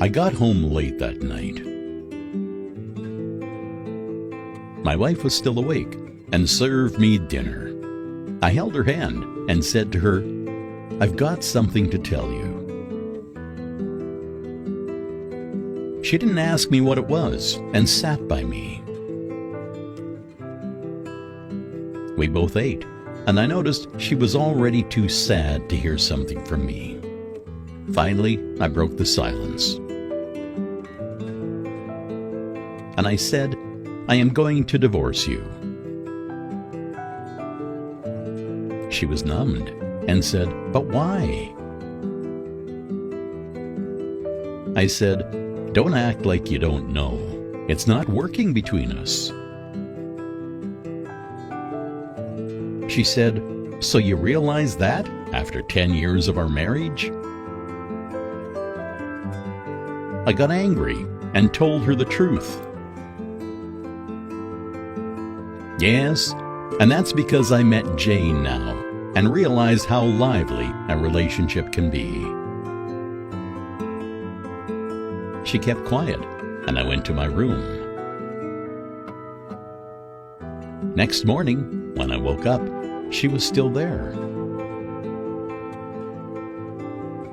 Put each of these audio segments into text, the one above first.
I got home late that night. My wife was still awake and served me dinner. I held her hand and said to her, "I've got something to tell you." She didn't ask me what it was and sat by me. We both ate, and I noticed she was already too sad to hear something from me. Finally, I broke the silence. And I said, "I am going to divorce you." She was numbed and said, "But why?" I said, "Don't act like you don't know. It's not working between us." She said, "So you realize that after 10 years of our marriage?" I got angry and told her the truth. Yes, and that's because I met Jane now and realized how lively a relationship can be. She kept quiet, and I went to my room. Next morning, when I woke up, she was still there.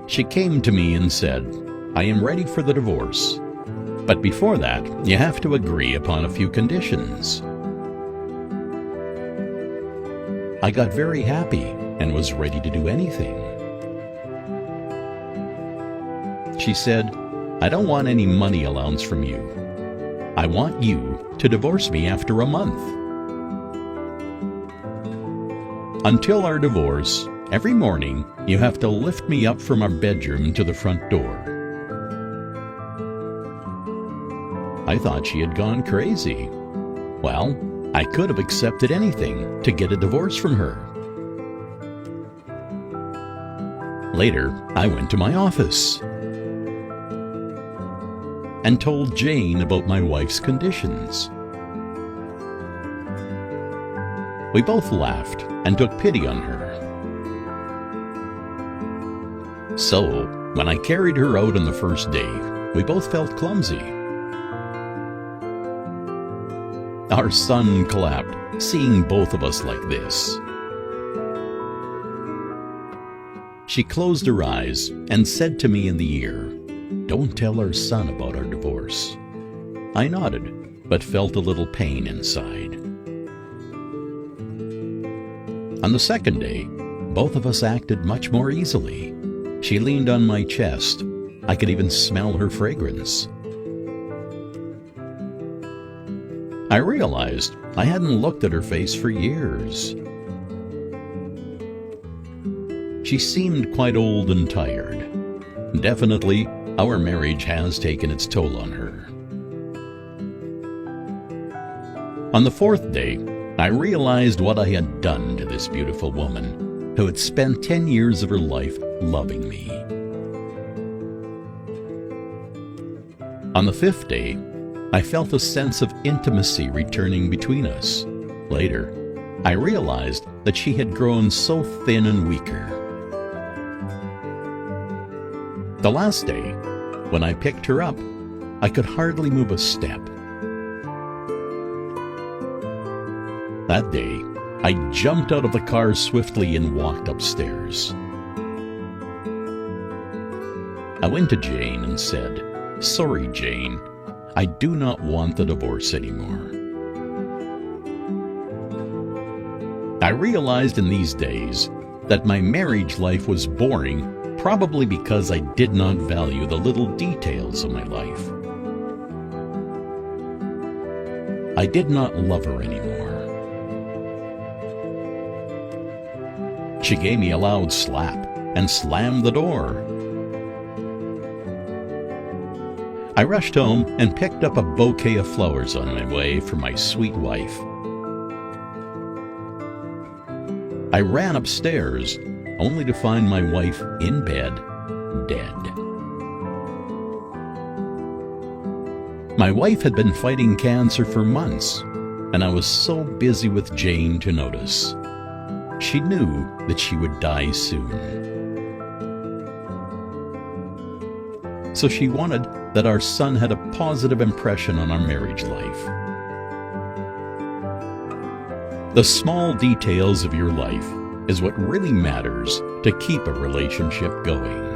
She came to me and said, "I am ready for the divorce. But before that, you have to agree upon a few conditions." I got very happy and was ready to do anything. She said, "I don't want any money allowance from you. I want you to divorce me after a month. Until our divorce, every morning you have to lift me up from our bedroom to the front door." I thought she had gone crazy. Well, I could have accepted anything to get a divorce from her. Later, I went to my office and told Jane about my wife's conditions. We both laughed and took pity on her. So, when I carried her out on the first day, we both felt clumsy. Our son clapped, seeing both of us like this. She closed her eyes and said to me in the ear, "Don't tell our son about our divorce." I nodded, but felt a little pain inside. On the second day, both of us acted much more easily. She leaned on my chest. I could even smell her fragrance. I realized I hadn't looked at her face for years. She seemed quite old and tired. Definitely, our marriage has taken its toll on her. On the fourth day, I realized what I had done to this beautiful woman who had spent 10 years of her life loving me. On the fifth day, I felt a sense of intimacy returning between us. Later, I realized that she had grown so thin and weaker. The last day, when I picked her up, I could hardly move a step. That day, I jumped out of the car swiftly and walked upstairs. I went to Jane and said, "Sorry, Jane, I do not want the divorce anymore." I realized in these days that my marriage life was boring, probably because I did not value the little details of my life. I did not love her anymore. She gave me a loud slap and slammed the door. I rushed home and picked up a bouquet of flowers on my way for my sweet wife. I ran upstairs, only to find my wife in bed, dead. My wife had been fighting cancer for months, and I was so busy with Jane to notice. She knew that she would die soon. so she wanted that our son had a positive impression on our marriage life. The small details of your life is what really matters to keep a relationship going.